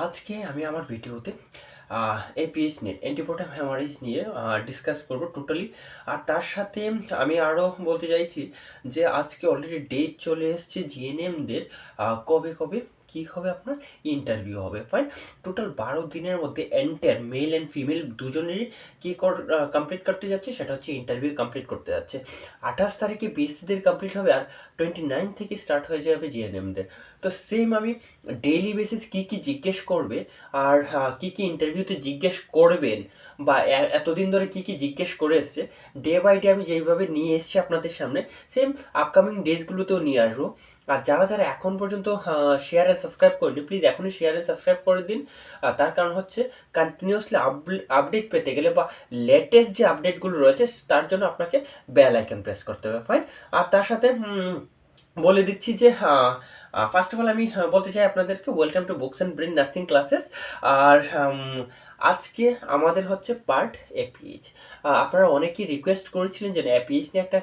আজকে আমি আমার ভিডিওতে এপিএইচ নিয়ে অ্যান্টিপোটাম হ্যামারেজ নিয়ে ডিসকাস করব টোটালি। আর তার সাথে আমি আরও বলতে চাইছি যে আজকে অলরেডি ডেট চলে এসেছে জিএনএমদের কবে কবে কী হবে, আপনার ইন্টারভিউ হবে। ফাইন, টোটাল 12 দিনের মধ্যে এন্টায়ার মেল অ্যান্ড ফিমেল দুজনেরই কী কমপ্লিট করতে যাচ্ছে, সেটা হচ্ছে ইন্টারভিউ কমপ্লিট করতে যাচ্ছে। 28 তারিখে বিএসসিদের কমপ্লিট হবে আর 29 থেকে স্টার্ট হয়ে যাবে জিএনএমদের। তো সেম আমি ডেইলি বেসিস কী কী জিজ্ঞেস করবে আর কী কী ইন্টারভিউতে জিজ্ঞেস করবেন বা এতদিন ধরে কী কী জিজ্ঞেস করে এসছে, ডে বাই ডে আমি যেইভাবে নিয়ে এসছি আপনাদের সামনে, সেম আপকামিং ডেজগুলোতেও নিয়ে আসবো। আর যারা যারা এখন পর্যন্ত শেয়ার অ্যান্ড সাবস্ক্রাইব করেনি, প্লিজ এখনই শেয়ার অ্যান্ড সাবস্ক্রাইব করে দিন। তার কারণ হচ্ছে কন্টিনিউয়াসলি আপডেট পেতে গেলে বা লেটেস্ট যে আপডেটগুলো রয়েছে তার জন্য আপনাকে বেল আইকন প্রেস করতে হবে। ফাইন, আর তার সাথে বলে দিচ্ছি যে ফার্স্ট অফ অল আমি বলতে চাই আপনাদেরকে welcome to Books and Brain nursing classes. আর আজকে আমাদের হচ্ছে পার্ট এপিএইচ। আপনারা অনেকেই রিকোয়েস্ট করেছিলেন যে এপিএইচ নিয়ে একটা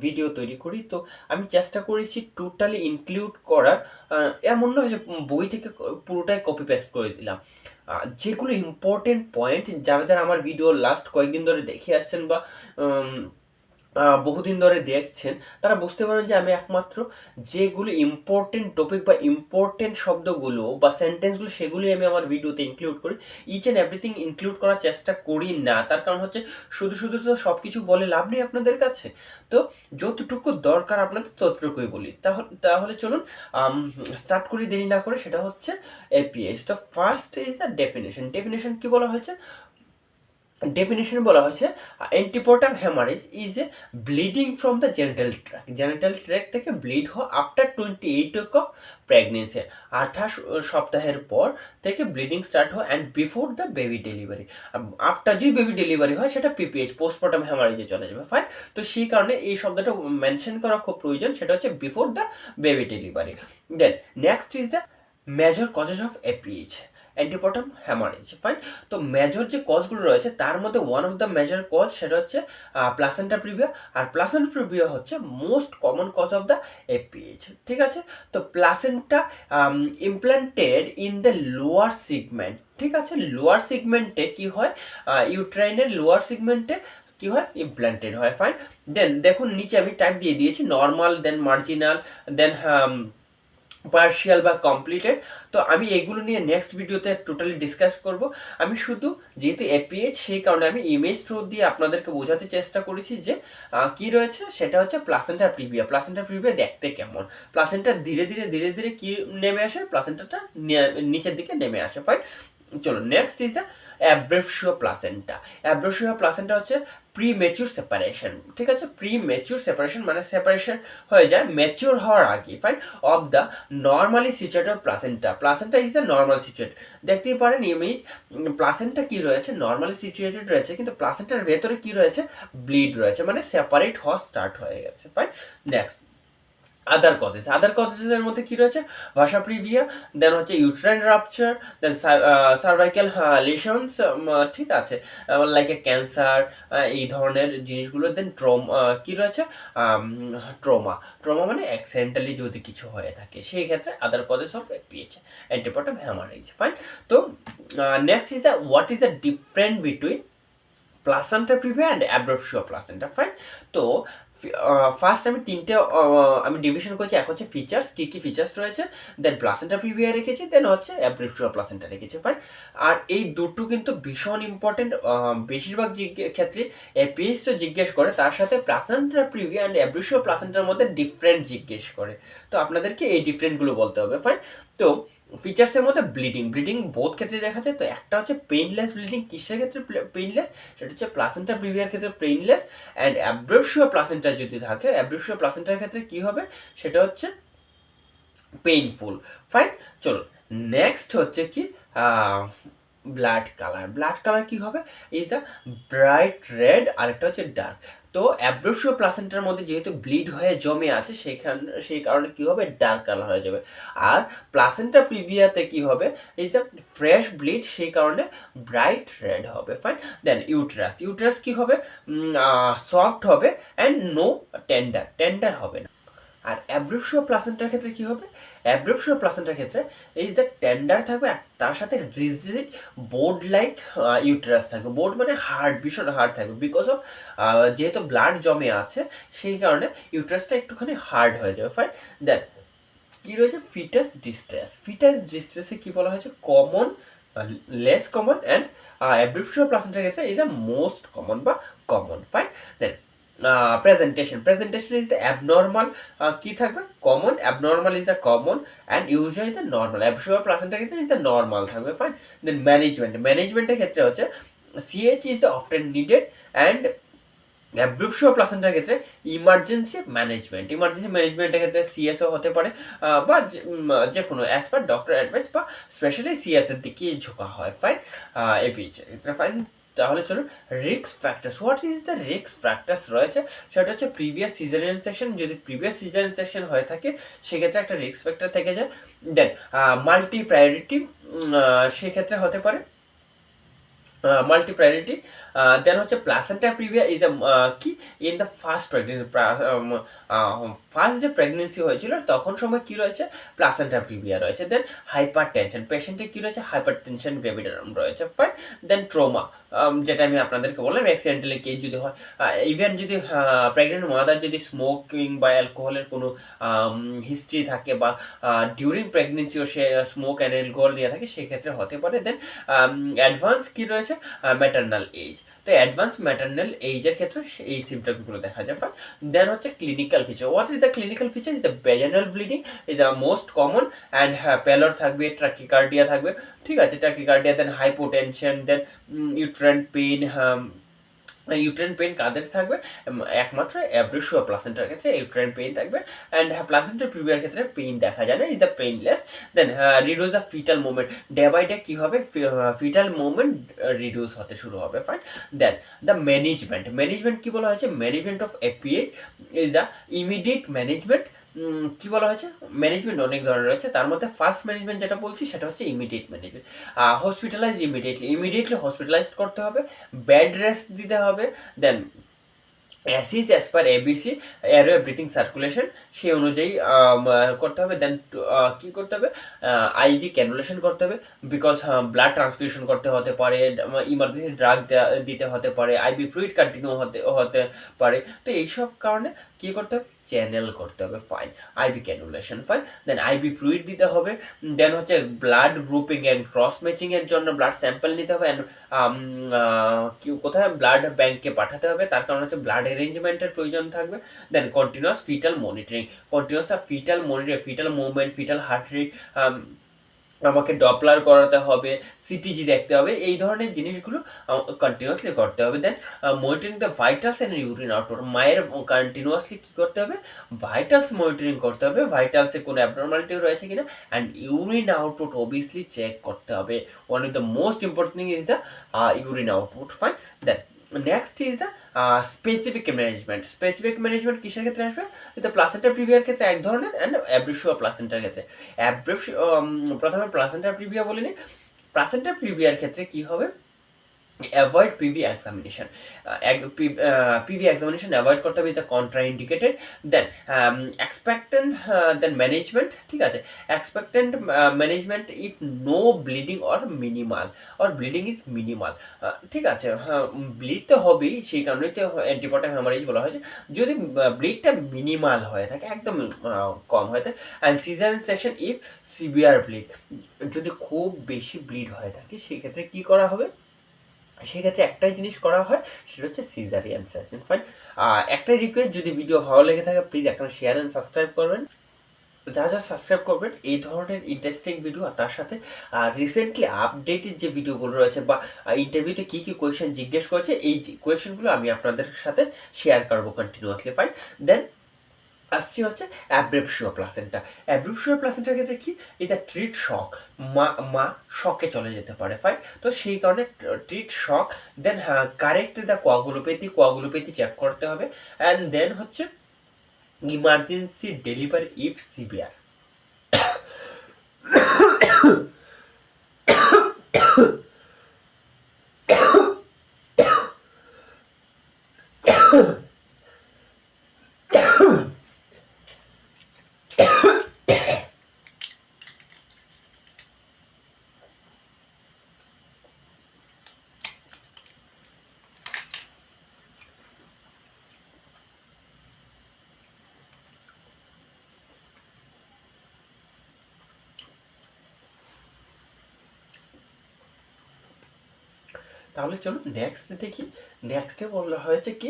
ভিডিও তৈরি করি, তো আমি চেষ্টা করেছি টোটালি ইনক্লুড করার। এমন নয় যে বই থেকে পুরোটাই কপি পেস্ট করে দিলাম। যেগুলো ইম্পর্টেন্ট পয়েন্ট, যারা যারা আমার ভিডিও লাস্ট কয়েকদিন ধরে দেখে আসছেন বা বহুদিন ধরে দেখছেন, তারা বুঝতে পারেন যে আমি একমাত্র যেগুলো ইম্পর্টেন্ট টপিক বা ইম্পর্টেন্ট শব্দগুলো বা সেন্টেন্সগুলো সেগুলোই আমি আমার ভিডিওতে ইনক্লুড করি। ইচ অ্যান্ড এভরিথিং ইনক্লুড করার চেষ্টা করি না, তার কারণ হচ্ছে শুধু শুধু তো সব কিছু বলে লাভ নেই আপনাদের কাছে। তো যতটুকু দরকার আপনাদের ততটুকুই বলি। তাহলে চলুন স্টার্ট করি দেরি না করে। সেটা হচ্ছে এপিএইচ। তো first is the definition. Definition কি বলা হয়েছে? ডেফিনেশন বলা হয়েছে antepartum haemorrhage is a bleeding from the genital tract. Genital tract থেকে ব্লিড হওয়া আফটার 28 উইক অফ প্রেগনেন্সি, 28 সপ্তাহের পর থেকে ব্লিডিং স্টার্ট হয় and before the baby delivery. After যদি বেবি ডেলিভারি হয় সেটা পিপিএইচ, পোস্টপার্টাম হ্যামারেজে চলে যাবে। ফাইন, তো সেই কারণে এই শব্দটা মেনশন করা খুব প্রয়োজন, সেটা হচ্ছে before the baby delivery. Then next is the major causes of APH, antepartum haemorrhage. Fine, তো মেজর যে কজগুলো রয়েছে তার মধ্যে one of the major cause সেটা হচ্ছে প্লাসেন্টা প্রিভিয়া। আর প্লাসেন্টা প্রিভিয়া হচ্ছে most common cause of the APH. ঠিক আছে, তো placenta implanted in the lower segment. ঠিক আছে, লোয়ার সিগমেন্টে কি হয়, ইউট্রাইনের লোয়ার সিগমেন্টে কি হয়, ইমপ্ল্যান্টেড হয়। ফাইন, দেন দেখুন নিচে আমি টাইপ দিয়ে দিয়েছি নর্মাল, দেন মার্জিনাল, দেন পার্শিয়াল বা কমপ্লিটেড। তো আমি এগুলো নিয়ে নেক্সট ভিডিওতে টোটালি ডিসকাস করব। আমি শুধু যেহেতু এপিএইচ সেই কারণে আমি ইমেজ থ্রু দিয়ে আপনাদেরকে বোঝাতে চেষ্টা করেছি যে কি রয়েছে, সেটা হচ্ছে প্লাসেন্টা প্রিভিয়া। প্লাসেন্টা প্রিভিয়া দেখতে কেমন, প্লাসেন্টা ধীরে ধীরে ধীরে ধীরে কি নেমে আসে, প্লাসেন্টাটা নিচের দিকে নেমে আসে। ফাইন, চলো next is the abruptio placenta. Abruptio placenta হচ্ছে প্রিমেচুর সেপারেশন। ঠিক আছে, প্রিমেচুর সেপারেশন মানে সেপারেশন হয়ে যায় ম্যাচিওর হওয়ার আগে। Fine, of the normally situated placenta. Placenta is the normal situate. দেখতেই পারেন ইমেজ, প্লাসেন্টা কি রয়েছে, নর্মালি সিচুয়েটেড রয়েছে, কিন্তু প্লাসেন্টার ভেতরে কি রয়েছে, ব্লিড রয়েছে, মানে সেপারেট হওয়া স্টার্ট হয়ে গেছে। ফাইন, নেক্সট আদার কজেস। আদার কজেসের মধ্যে কি রয়েছে, ভাষা প্রিভিয়া, দেন হচ্ছে ইউট্রাইন রাপচার, দেন সার্ভাইকাল লিশনস। ঠিক আছে, লাইক এ ক্যান্সার, এই ধরনের জিনিসগুলো। দেন কি রয়েছে, ট্রমা। ট্রমা মানে অ্যাক্সিডেন্টালি যদি কিছু হয়ে থাকে, সেই ক্ষেত্রে other causes of APH, antepartum haemorrhage. Fine, তো next is the what is the difference between placenta previa and abruptio placenta. Fine, তো ফার্স্ট আমি তিনটে আমি ডিভিশন করেছি। এক হচ্ছে ফিচার্স, কী কী ফিচার্স রয়েছে, দেন প্লাসেন্টা প্রিভিয়া রেখেছি, দেন হচ্ছে অ্যাব্রেভিও প্লাসেন্টা রেখেছি। ফাইন, আর এই দুটো কিন্তু ভীষণ ইম্পর্টেন্ট। বেশিরভাগ ক্ষেত্রে এপিএইচ তো জিজ্ঞেস করে, তার সাথে প্লাসেন্টা প্রিভিয়া অ্যান্ড অ্যাব্রেভিও প্লাসেন্টার মধ্যে ডিফারেন্ট জিজ্ঞেস করে। তো আপনাদেরকে এই ডিফারেন্টগুলো বলতে হবে। ফাইন, তো ফিচার্সের মধ্যে ব্লিডিং, ব্লিডিং বোথ ক্ষেত্রে দেখা যায়। তো একটা হচ্ছে পেইনলেস ব্লিডিং, কিসের ক্ষেত্রে পেইনলেস, সেটা হচ্ছে প্লাসেন্টা প্রিভিয়ার ক্ষেত্রে পেইনলেস। অ্যান্ড অ্যাব্রেভিও প্লাসেন্টা যদি থাকে, অ্যাব্রেভিও প্লাসেন্টার ক্ষেত্রে কি হবে, সেটা হচ্ছে পেইনফুল। ফাইন, চলো নেক্সট হচ্ছে কি, ব্লাড কালার। ব্লাড কালার কি হবে, ইজ দ্য ব্রাইট রেড, আরেকটা হচ্ছে ডার্ক। তো অ্যাব্রেভিও প্লাসেন্টার মধ্যে যেহেতু ব্লিড হয়ে জমে আছে, সেই কারণে কি হবে, ডার্ক কালার হয়ে যাবে। আর প্লাসেন্টা প্রিভিয়াতে কি হবে, ইজ দ্য ফ্রেশ ব্লিড, সেই কারণে ব্রাইট রেড হবে। ফাইন, দেন ইউটেরাস। ইউটেরাস কি হবে, সফট হবে অ্যান্ড নো টেন্ডার, টেন্ডার হবে না। আর অ্যাব্রেভিও প্লাসেন্টার ক্ষেত্রে কি হবে, অ্যাব্রেপশিও প্লাসেন্টার ক্ষেত্রে এই যে টেন্ডার থাকবে আর তার সাথে রিজিড বোর্ড লাইক ইউটেরাস থাকবে। বোর্ড মানে হার্ড, ভীষণ হার্ড থাকবে, বিকজ অফ যেহেতু ব্লাড জমে আছে সেই কারণে ইউটেরাসটা একটুখানি হার্ড হয়ে যাবে। ফাইন। দেন কি রয়েছে ফিটাস ডিস্ট্রেস। ফিটাস ডিস্ট্রেসে কি বলা হয়েছে, common, less common and abruptio প্লাসেন্টার ক্ষেত্রে ইজ দ্য মোস্ট কমন বা common. Fine. Then presentation is the abnormal, কি থাকবে common, abnormal is the common and usually the normal. Abruptio প্লাসেন্টার ক্ষেত্রে ইজ দ্য নর্মাল থাকবে। ফাইন। দেন ম্যানেজমেন্টের ক্ষেত্রে হচ্ছে CH is the often needed and abruptio প্লাসেন্টার ক্ষেত্রে ইমার্জেন্সি ম্যানেজমেন্টের ক্ষেত্রে সিএসও হতে পারে বা যে কোনো অ্যাজ পার ডক্টর অ্যাডভাইস বা স্পেশালি সিএস এর দিকে ঝোঁকা হয়। ফাইন। এপিএইচ এর ক্ষেত্রে। ফাইন। তাহলে চলুন risk factors. What is the risk factors রয়েছে, সেটা হচ্ছে প্রিভিয়াস সিজারিয়ান সেকশন। যদি প্রিভিয়াস সিজারিয়ান সেকশন হয়ে থাকে সেক্ষেত্রে একটা রিস্ক ফ্যাক্টর থেকে যায়। দেন মাল্টি প্রায়োরিটি, সেক্ষেত্রে হতে পারে মাল্টি প্রায়োরিটি। দেন হচ্ছে placenta previa is the key in the first pregnancy, first যে প্রেগনেন্সি হয়েছিল তখন সময় কি রয়েছে, প্লাসেন্টা প্রিভিয়া রয়েছে। দেন হাইপার টেনশন, পেশেন্টের কি রয়েছে, হাইপার টেনশন গ্রেভিটারাম রয়েছে। ফাইন। দেন ট্রোমা, যেটা আমি আপনাদেরকে বললাম অ্যাক্সিডেন্টালি কেস যদি হয়, ইভেন যদি প্রেগনেন্ট মাদার যদি স্মোকিং বা অ্যালকোহলের কোনো হিস্ট্রি থাকে বা ডিউরিং প্রেগনেন্সিও সে স্মোক অ্যান্ড অ্যালকোহল নিয়ে থাকে সেক্ষেত্রে হতে পারে। দেন অ্যাডভান্স কি রয়েছে, ম্যাটার্নাল এজ। তো অ্যাডভান্স ম্যাটার্নাল এজের ক্ষেত্রে এই সিমটমগুলো দেখা যায়। দেন হচ্ছে clinical feature. What is the clinical feature, is the vaginal bleeding is the most common and pallor থাকবে, ট্রাকিকার্ডিয়া থাকবে, ঠিক আছে, tachycardia. Then hypotension, then uterine pain কাদের থাকবে, একমাত্র অ্যাব্রেপশিও প্লাসেন্টার ক্ষেত্রে ইউট্রাইন পেইন থাকবে অ্যান্ড প্লাসেন্টার প্রিভিয়ার ক্ষেত্রে পেইন দেখা যায় না, is the painless. Then reduce the fetal movement, day by day কী হবে, ফিটাল মুভমেন্ট রিডিউস হতে শুরু হবে। ফাইন। দেন দ্য ম্যানেজমেন্ট কী বলা হয়েছে, management of APH is the immediate management. কি বলা হয়েছে, ম্যানেজমেন্ট অনেক ধরনের রয়েছে, তার মধ্যে ফার্স্ট ম্যানেজমেন্ট যেটা বলছি সেটা হচ্ছে immediate management. Hospitalize immediately hospitalize করতে হবে, বেড রেস্ট দিতে হবে। Then assess as per ABC, airway breathing circulation, সেই অনুযায়ী করতে হবে। দেন কী করতে হবে, আইভি ক্যানুলেশন করতে হবে, বিকজ ব্লাড ট্রান্সফিউশন করতে হতে পারে, ইমার্জেন্সি ড্রাগ দিতে হতে পারে, আইভি ফ্লুইড কন্টিনিউ হতে পারে। তো এইসব কারণে কী করতে হবে, চ্যানেল করতে হবে। ফাইন। আইভি ক্যানুলেশন। ফাইন। দেন আইভি ফ্লুইড দিতে হবে। দেন হচ্ছে ব্লাড গ্রুপিং অ্যান্ড ক্রস ম্যাচিংয়ের জন্য ব্লাড স্যাম্পল নিতে হবে অ্যান্ড কোথায় ব্লাড ব্যাংকে পাঠাতে হবে, তার কারণ হচ্ছে ব্লাড অ্যারেঞ্জমেন্টের প্রয়োজন থাকবে। Then continuous fetal monitoring, fetal movement, fetal heart rate আমাকে ডপলার করাতে হবে, সিটিজি দেখতে হবে, এই ধরনের জিনিসগুলো কন্টিনিউয়াসলি করতে হবে। Then monitoring the vitals and urine output, মায়ের কন্টিনিউয়াসলি কী করতে হবে, ভাইটালস মনিটরিং করতে হবে, ভাইটালসে কোনো অ্যাবনর্মালিটি রয়েছে কিনা, and urine output obviously check করতে হবে। One of the most important thing is the urine output. Fine. Then next is the specific management কিসের ক্ষেত্রে আসবে, এটা প্লাসেন্টা প্রিভিয়ার ক্ষেত্রে এক ধরনের অ্যান্ড অ্যাব্রেপশিও প্লাসেন্টার ক্ষেত্রে। প্রথমে প্লাসেন্টা প্রিভিয়া বলিনি, প্লাসেন্টা প্রিভিয়ার ক্ষেত্রে কি হবে, avoid PV examination, PV examination avoid করতে হবে, এটা কন্ট্রাইন্ডিকেটেড। দেন এক্সপেক্টেন্ট, দেন ম্যানেজমেন্ট, ঠিক আছে, expectant management if no bleeding or bleeding is minimal, ঠিক আছে, হ্যাঁ ব্লিড তো হবেই, সেই কারণেই তো অ্যান্টিপটাম হ্যামারেজ বলা হয়েছে। যদি ব্লিডটা মিনিমাল হয়ে থাকে, একদম কম হয়ে থাকে, and caesarean section if severe bleed, যদি খুব বেশি ব্লিড হয়ে থাকে সেক্ষেত্রে কী করা হবে, সেক্ষেত্রে একটাই জিনিস করা হয়, সেটা হচ্ছে সিজারিয়ান সেকশন। ফাইন। একটাই রিকোয়েস্ট, যদি ভিডিও ভালো লেগে থাকে প্লিজ একটা শেয়ার অ্যান্ড সাবস্ক্রাইব করবেন। যা সাবস্ক্রাইব করবেন এই ধরনের ইন্টারেস্টিং ভিডিও, আর তার সাথে রিসেন্টলি আপডেটেড যে ভিডিওগুলো রয়েছে বা ইন্টারভিউতে কী কী কোয়েশ্চেন জিজ্ঞেস করেছে, এই কোয়েশ্চেনগুলো আমি আপনাদের সাথে শেয়ার করবো কন্টিনিউয়াসলি। ফাইন। দেন আসছি হচ্ছে অ্যাব্রেপশিও প্লাসেন্টার ক্ষেত্রে কি, এটা ট্রিট শক, মা শকে চলে যেতে পারে। ফাইন। তো সেই কারণে treat shock. Then correct the coagulopathy check করতে হবে। অ্যান্ড দেন হচ্ছে ইমার্জেন্সি ডেলিভারি ইফ সিভিয়ার। তাহলে চলুন নেক্সট দেখি। নেক্সটে বলা হয়েছে কি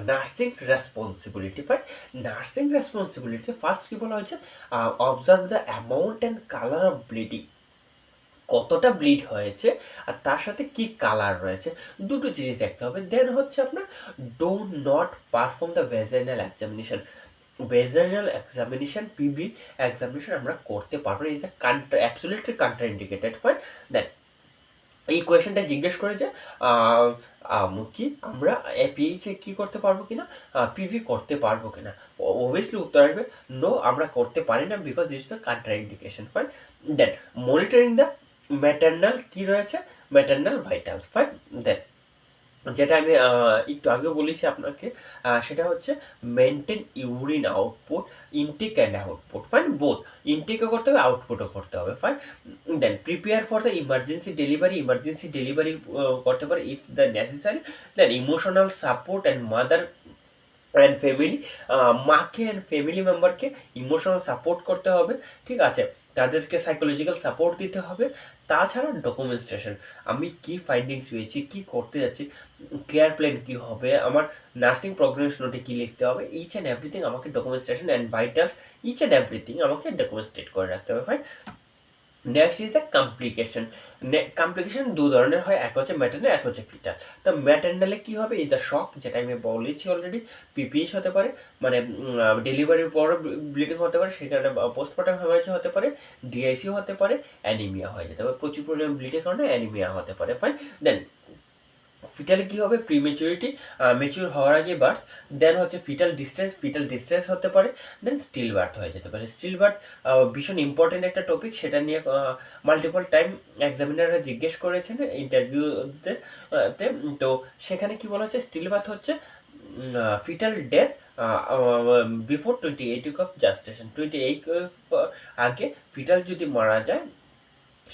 nursing responsibility. But nursing responsibility first কি বলা হয়েছে, observe the amount and colour of bleeding, কতটা ব্লিড হয়েছে আর তার সাথে কি কালার রয়েছে, দুটো জিনিস দেখতে হবে। দেন হচ্ছে আপনার do not perform the vaginal examination. Vaginal examination, PV examination আমরা করতে পারবো না, is a absolutely contraindicated. Fine. Then এই কোয়েশনটা জিজ্ঞেস করে যে কি আমরা পিএইচে কি করতে পারবো কিনা, পিভি করতে পারবো কিনা। অবভিয়াসলি উত্তর আসবে নো, আমরা করতে পারি না, because it's the contraindication. Fine. Then monitoring the maternal কি রয়েছে, ম্যাটার্নাল ভাইটালস। ফাইন। দেন যেটা আমি একটু আগেও বলেছি আপনাকে, সেটা হচ্ছে maintain urine output, intake and output. Fine, both ইনটেকও করতে হবে, আউটপুটও করতে হবে। Fine. Then prepare for the emergency delivery, emergency delivery করতে পারে if the necessary. Then emotional support and mother and family, মাকে অ্যান্ড ফ্যামিলি মেম্বারকে ইমোশনাল সাপোর্ট করতে হবে, ঠিক আছে, তাদেরকে সাইকোলজিক্যাল সাপোর্ট দিতে হবে। তাছাড়া ডকুমেন্টেশন, আমি কি ফাইন্ডিংস পেয়েছি, কি করতে যাচ্ছি, কেয়ার প্ল্যান কী হবে, আমার নার্সিং প্রোগ্রেস নোটে কী লিখতে হবে, ইচ অ্যান্ড এভরিথিং আমাকে documentation and vitals, each and everything আমাকে ডকুমেন্টেড করে রাখতে হবে। Fine. Next is the complication. Complication দু ধরনের হয়, এক হচ্ছে ম্যাটার্নাল, এক হচ্ছে ফিটাল। তো ম্যাটার্নালে কী হবে, ইজ দ্য শক, যেটা আমি বলেছি অলরেডি, পিপিএইচ হতে পারে, মানে ডেলিভারির পর ব্লিডিং হতে পারে, সেখানে পোস্টমর্টম হেমারেজ হতে পারে, ডিআইসি হতে পারে, অ্যানিমিয়া হয়ে যেতে পারে, প্রচুর পরিমাণে ব্লিডের কারণে অ্যানিমিয়া হতে পারে। ফাইন। দেন ফিটালে কী হবে, প্রিমেচুরিটি, মেচুর হওয়ার আগে বার্থ। দেন হচ্ছে ফিটাল ডিস্ট্রেস হতে পারে। দেন স্টিল বার্থ হয়ে যেতে পারে। স্টিল বার্থ ভীষণ ইম্পর্টেন্ট একটা টপিক, সেটা নিয়ে মাল্টিপল টাইম এক্সামিনাররা জিজ্ঞেস করেছেন ইন্টারভিউতে। তো সেখানে কি বলা হচ্ছে, স্টিল বার্থ হচ্ছে fetal death before 28 week of gestation. 28 আগে ফিটাল যদি মারা যায়,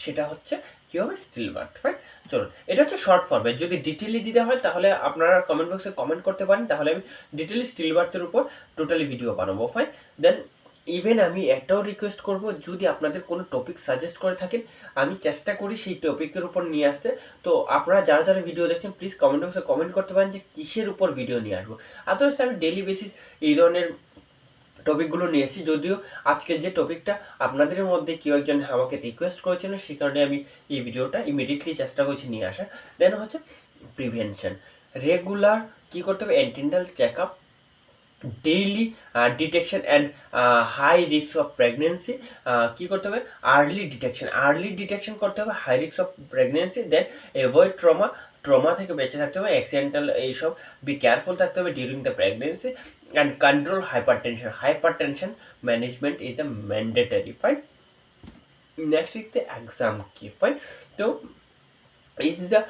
সেটা হচ্ছে কি হবে, স্টিল বার্থ। ফাইন। চলুন, এটা হচ্ছে শর্ট ফর্মে। যদি ডিটেইলি দিতে হয় তাহলে আপনারা কমেন্ট বক্সে কমেন্ট করতে পারেন, তাহলে আমি ডিটেইলি স্টিল বার্থের উপর টোটালি ভিডিও বানাবো। ফাইন। দেন ইভেন আমি একটাও রিকোয়েস্ট করব, যদি আপনাদের কোনো টপিক সাজেস্ট করে থাকেন, আমি চেষ্টা করি সেই টপিকের উপর নিয়ে আসতে। তো আপনারা যারা যারা ভিডিও দেখছেন প্লিজ কমেন্ট বক্সে কমেন্ট করতে পারেন যে কিসের উপর ভিডিও নিয়ে আসবো। আদারওয়াইজ আমি ডেইলি বেসিস এই ধরনের টপিকগুলো নিয়ে এসেছি, যদিও আজকের যে টপিকটা আপনাদের মধ্যে কেউ একজন আমাকে রিকোয়েস্ট করেছিল, সেই কারণে আমি এই ভিডিওটা ইমিডিয়েটলি চেষ্টা করছি নিয়ে আসা। দেন হচ্ছে প্রিভেনশন, রেগুলার কী করতে হবে, antenatal check up, daily detection and high risk of pregnancy, কী করতে হবে, আর্লি ডিটেকশন করতে হবে high risk of pregnancy. Then avoid trauma থেকে বেঁচে থাকতে হবে, অ্যাক্সিডেন্টাল এইসব, বি কেয়ারফুল থাকতে হবে during the pregnancy, and control hypertension management is the mandatory. Fine. Next is the exam কি। ফাইন। তো ইজ দ্য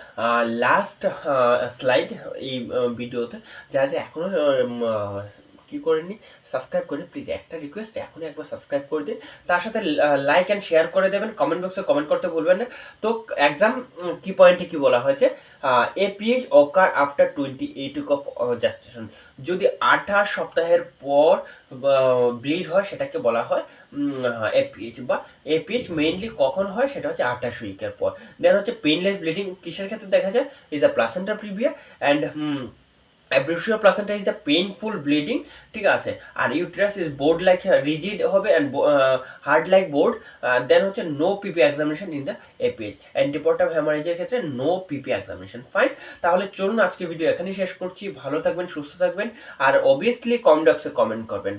লাস্ট স্লাইড এই ভিডিওতে। যারা যে এখনও কী করেননি, সাবস্ক্রাইব করে প্লিজ, একটা রিকোয়েস্ট, এখনই একবার সাবস্ক্রাইব করে দিন, তার সাথে লাইক অ্যান্ড শেয়ার করে দেবেন, কমেন্ট বক্সে কমেন্ট করতে ভুলবেন না। তো এক্সাম কি পয়েন্টে কী বলা হয়েছে, এপিএইচ অকার আফটার 28 উইক অফ জাস্টেশন, যদি 28 সপ্তাহের পর ব্লিড হয় সেটাকে বলা হয় এপিএইচ, বা এপিএইচ মেইনলি কখন হয়, সেটা হচ্ছে 28 উইকের পর। দেন হচ্ছে পেইনলেস ব্লিডিং কিসের ক্ষেত্রে দেখা যায়, is the placenta previa, and abruptio placenta is the painful bleeding, ঠিক আছে। আর uterus is board like rigid হবে and hard like board. Then হচ্ছে no PV examination in the APH, antepartum হ্যামারেজের ক্ষেত্রে নো পিপি এক্সামিনেশন। ফাইন। তাহলে চলুন আজকে ভিডিও এখানেই শেষ করছি, ভালো থাকবেন, সুস্থ থাকবেন, আর অবভিয়াসলি কমেন্ট বক্সে কমেন্ট করবেন।